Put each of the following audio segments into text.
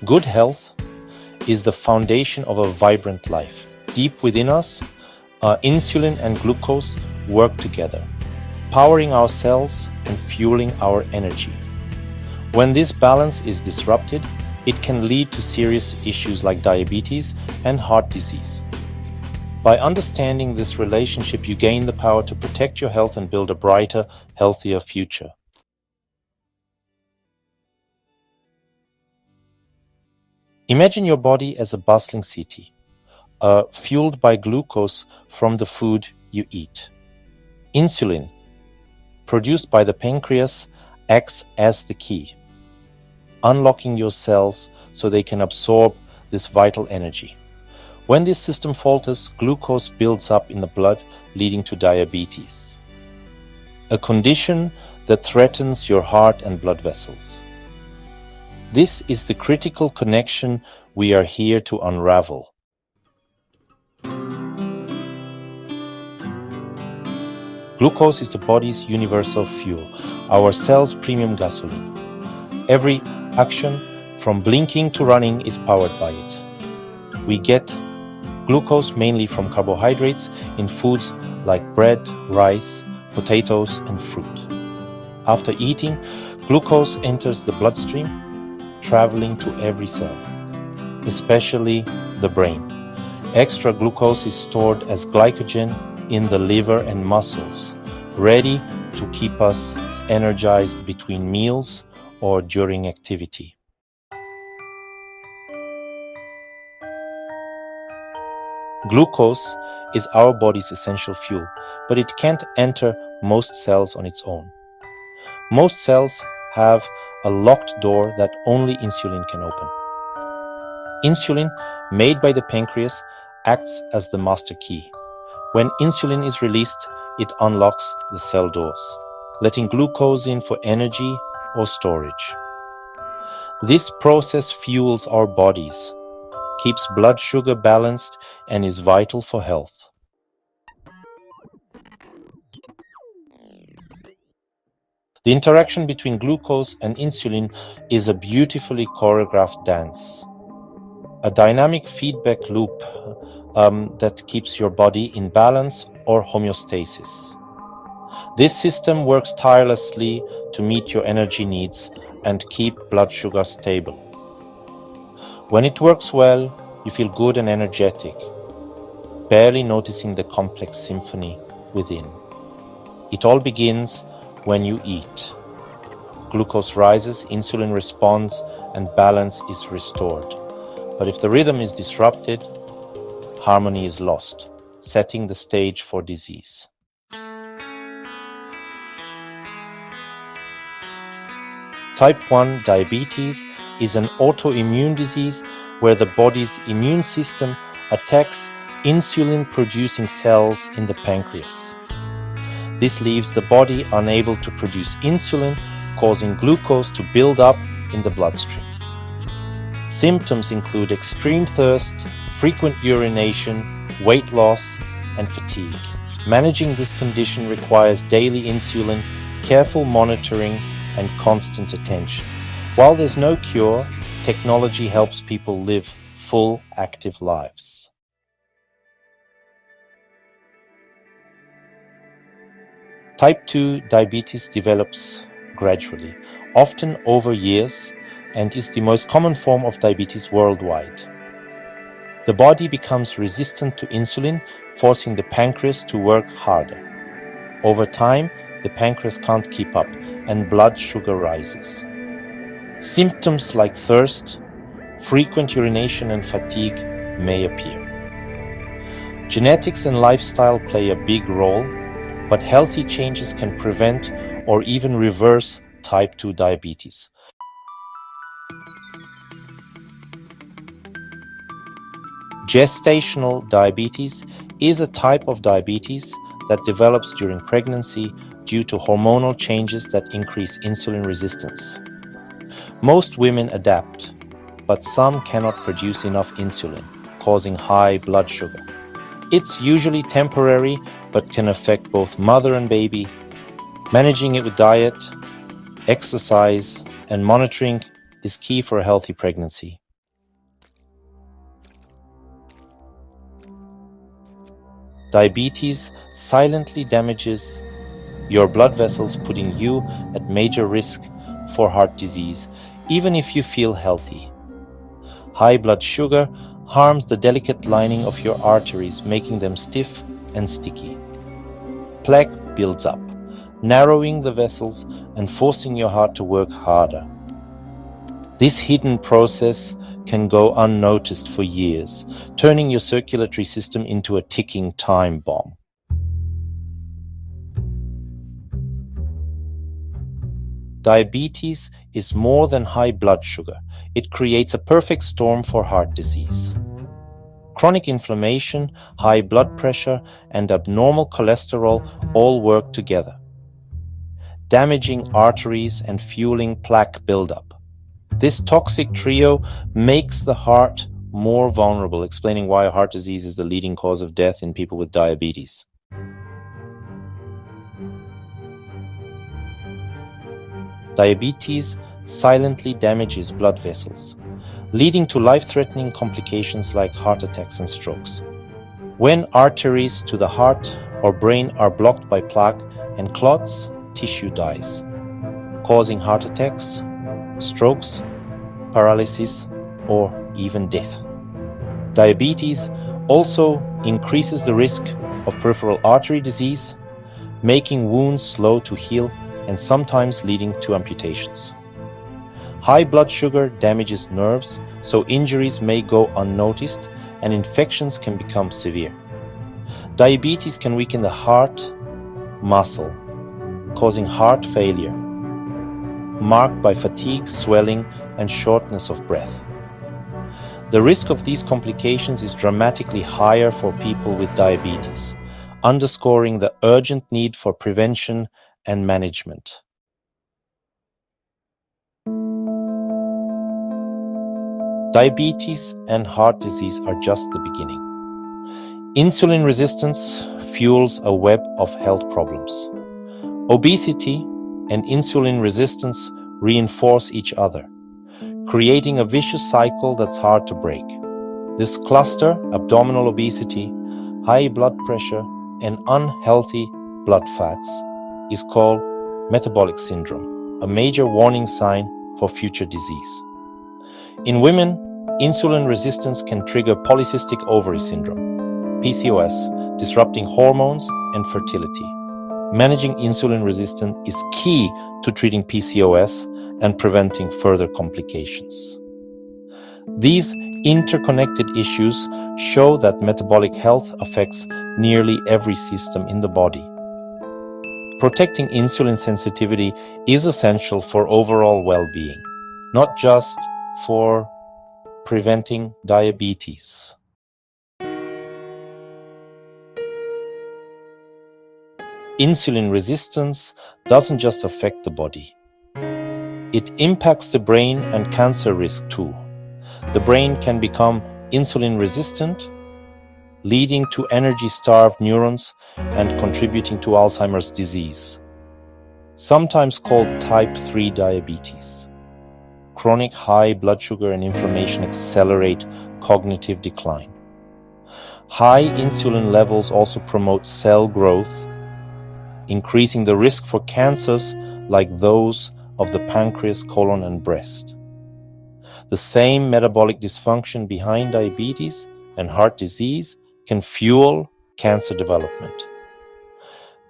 Good health is the foundation of a vibrant life. Deep within us, insulin and glucose work together, powering our cells and fueling our energy. When this balance is disrupted, it can lead to serious issues like diabetes and heart disease. By understanding this relationship, you gain the power to protect your health and build a brighter, healthier future. Imagine your body as a bustling city, fueled by glucose from the food you eat. Insulin, produced by the pancreas, acts as the key, unlocking your cells so they can absorb this vital energy. When this system falters, glucose builds up in the blood, leading to diabetes, a condition that threatens your heart and blood vessels. This is the critical connection we are here to unravel. Glucose is the body's universal fuel, our cell's premium gasoline. Every action, from blinking to running, is powered by it. We get glucose mainly from carbohydrates in foods like bread, rice, potatoes, and fruit. After eating, glucose enters the bloodstream, traveling to every cell, especially the brain. Extra glucose is stored as glycogen in the liver and muscles, ready to keep us energized between meals or during activity. Glucose is our body's essential fuel, but it can't enter most cells on its own. Most cells have a locked door that only insulin can open. Insulin, made by the pancreas, acts as the master key. When insulin is released, it unlocks the cell doors, letting glucose in for energy or storage. This process fuels our bodies, keeps blood sugar balanced, and is vital for health. The interaction between glucose and insulin is a beautifully choreographed dance, a dynamic feedback loop that keeps your body in balance or homeostasis. This system works tirelessly to meet your energy needs and keep blood sugar stable. When it works well, you feel good and energetic, barely noticing the complex symphony within. It all begins when you eat. Glucose rises, insulin responds, and balance is restored. But if the rhythm is disrupted, harmony is lost, setting the stage for disease. Type 1 diabetes is an autoimmune disease where the body's immune system attacks insulin-producing cells in the pancreas. This leaves the body unable to produce insulin, causing glucose to build up in the bloodstream. Symptoms include extreme thirst, frequent urination, weight loss, and fatigue. Managing this condition requires daily insulin, careful monitoring, and constant attention. While there's no cure, technology helps people live full, active lives. Type 2 diabetes develops gradually, often over years, and is the most common form of diabetes worldwide. The body becomes resistant to insulin, forcing the pancreas to work harder. Over time, the pancreas can't keep up, and blood sugar rises. Symptoms like thirst, frequent urination, and fatigue may appear. Genetics and lifestyle play a big role, but healthy changes can prevent or even reverse type 2 diabetes. Gestational diabetes is a type of diabetes that develops during pregnancy due to hormonal changes that increase insulin resistance. Most women adapt, but some cannot produce enough insulin, causing high blood sugar. It's usually temporary, but can affect both mother and baby. Managing it with diet, exercise, and monitoring is key for a healthy pregnancy. Diabetes silently damages your blood vessels, putting you at major risk for heart disease, even if you feel healthy. High blood sugar harms the delicate lining of your arteries, making them stiff and sticky. Plaque builds up, narrowing the vessels and forcing your heart to work harder. This hidden process can go unnoticed for years, turning your circulatory system into a ticking time bomb. Diabetes is more than high blood sugar. It creates a perfect storm for heart disease. Chronic inflammation, high blood pressure, and abnormal cholesterol all work together, damaging arteries and fueling plaque buildup. This toxic trio makes the heart more vulnerable, explaining why heart disease is the leading cause of death in people with diabetes. Diabetes silently damages blood vessels, leading to life-threatening complications like heart attacks and strokes. When arteries to the heart or brain are blocked by plaque and clots, tissue dies, causing heart attacks, strokes, paralysis, or even death. Diabetes also increases the risk of peripheral artery disease, making wounds slow to heal and sometimes leading to amputations. High blood sugar damages nerves, so injuries may go unnoticed and infections can become severe. Diabetes can weaken the heart muscle, causing heart failure, marked by fatigue, swelling, and shortness of breath. The risk of these complications is dramatically higher for people with diabetes, underscoring the urgent need for prevention and management. Diabetes and heart disease are just the beginning. Insulin resistance fuels a web of health problems. Obesity and insulin resistance reinforce each other, creating a vicious cycle that's hard to break. This cluster, abdominal obesity, high blood pressure, and unhealthy blood fats, is called metabolic syndrome, a major warning sign for future disease. In women, insulin resistance can trigger polycystic ovary syndrome, PCOS, disrupting hormones and fertility. Managing insulin resistance is key to treating PCOS and preventing further complications. These interconnected issues show that metabolic health affects nearly every system in the body. Protecting insulin sensitivity is essential for overall well-being, not just for preventing diabetes. Insulin resistance doesn't just affect the body. It impacts the brain and cancer risk too. The brain can become insulin resistant, leading to energy-starved neurons and contributing to Alzheimer's disease, sometimes called type 3 diabetes. Chronic high blood sugar and inflammation accelerate cognitive decline. High insulin levels also promote cell growth, increasing the risk for cancers like those of the pancreas, colon, and breast. The same metabolic dysfunction behind diabetes and heart disease can fuel cancer development.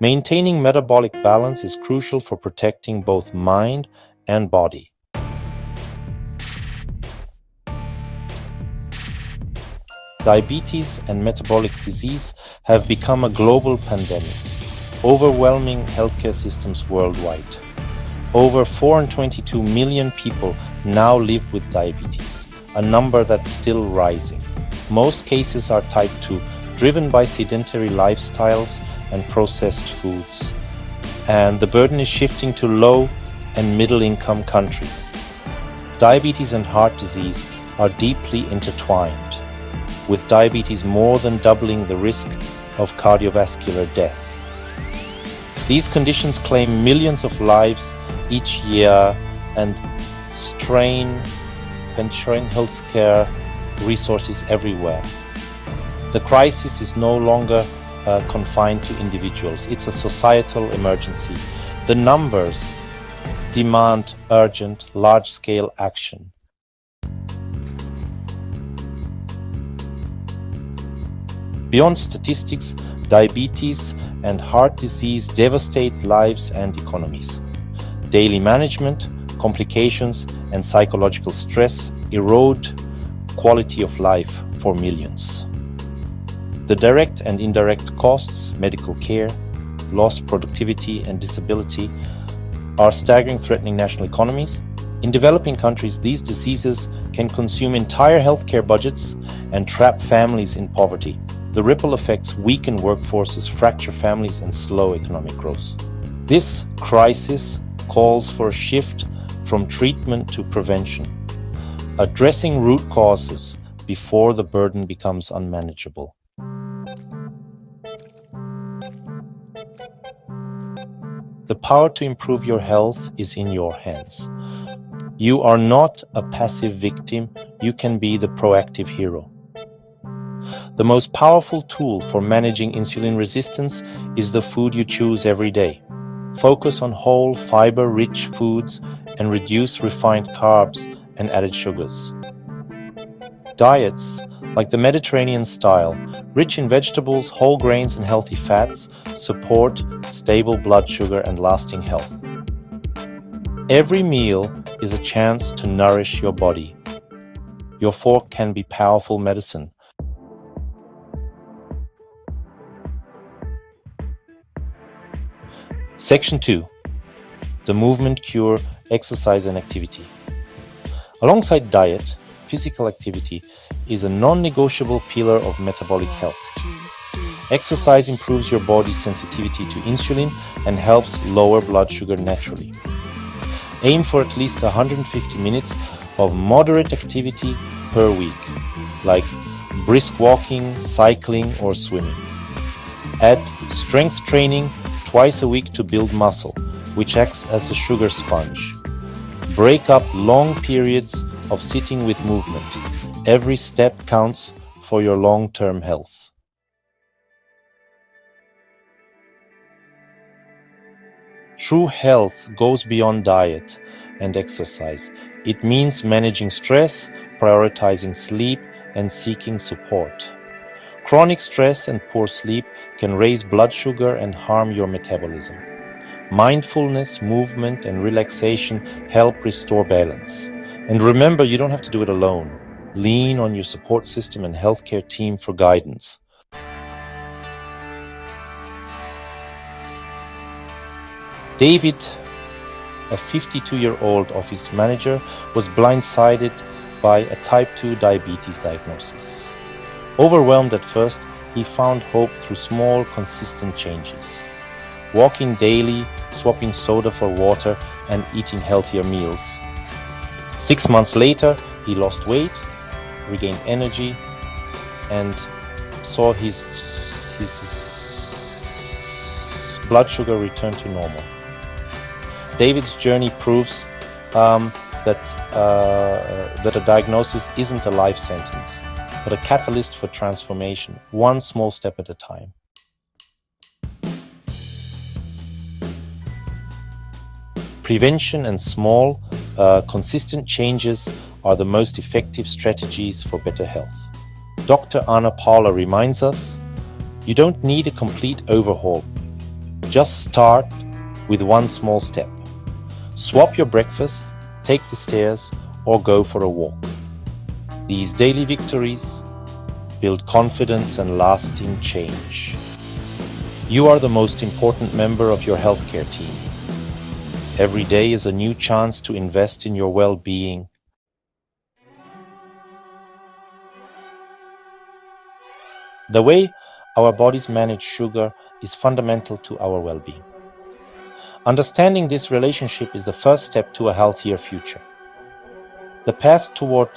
Maintaining metabolic balance is crucial for protecting both mind and body. Diabetes and metabolic disease have become a global pandemic, overwhelming healthcare systems worldwide. Over 422 million people now live with diabetes, a number that's still rising. Most cases are type 2, driven by sedentary lifestyles and processed foods. And the burden is shifting to low and middle-income countries. Diabetes and heart disease are deeply intertwined, with diabetes more than doubling the risk of cardiovascular death. These conditions claim millions of lives each year and strain healthcare resources everywhere. The crisis is no longer confined to individuals. It's a societal emergency. The numbers demand urgent, large-scale action. Beyond statistics, diabetes and heart disease devastate lives and economies. Daily management, complications, and psychological stress erode quality of life for millions. The direct and indirect costs, medical care, lost productivity, and disability are staggering, threatening national economies. In developing countries, these diseases can consume entire healthcare budgets and trap families in poverty. The ripple effects weaken workforces, fracture families, and slow economic growth. This crisis calls for a shift from treatment to prevention, addressing root causes before the burden becomes unmanageable. The power to improve your health is in your hands. You are not a passive victim, you can be the proactive hero. The most powerful tool for managing insulin resistance is the food you choose every day. Focus on whole, fiber-rich foods and reduce refined carbs and added sugars. Diets, like the Mediterranean style, rich in vegetables, whole grains, and healthy fats, support stable blood sugar and lasting health. Every meal is a chance to nourish your body. Your fork can be powerful medicine. Section 2. The movement cure, exercise and activity. Alongside diet, physical activity is a non-negotiable pillar of metabolic health. Exercise improves your body's sensitivity to insulin and helps lower blood sugar naturally. Aim for at least 150 minutes of moderate activity per week, like brisk walking, cycling, or swimming. Add strength training twice a week to build muscle, which acts as a sugar sponge. Break up long periods of sitting with movement. Every step counts for your long-term health. True health goes beyond diet and exercise. It means managing stress, prioritizing sleep, and seeking support. Chronic stress and poor sleep can raise blood sugar and harm your metabolism. Mindfulness, movement, and relaxation help restore balance. And remember, you don't have to do it alone. Lean on your support system and healthcare team for guidance. David, a 52-year-old office manager, was blindsided by a type 2 diabetes diagnosis. Overwhelmed at first, he found hope through small, consistent changes. Walking daily, swapping soda for water, and eating healthier meals. 6 months later, he lost weight, regained energy, and saw his blood sugar return to normal. David's journey proves that a diagnosis isn't a life sentence, but a catalyst for transformation, one small step at a time. Prevention and small, consistent changes are the most effective strategies for better health. Dr. Anna Paula reminds us, you don't need a complete overhaul. Just start with one small step. Swap your breakfast, take the stairs, or go for a walk. These daily victories build confidence and lasting change. You are the most important member of your healthcare team. Every day is a new chance to invest in your well-being. The way our bodies manage sugar is fundamental to our well-being. Understanding this relationship is the first step to a healthier future. The path toward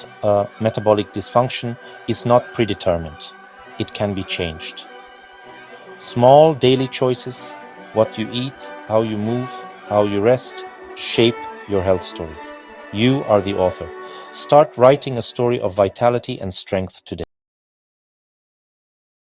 metabolic dysfunction is not predetermined. It can be changed. Small daily choices, what you eat, how you move, how you rest, shape your health story. You are the author. Start writing a story of vitality and strength today.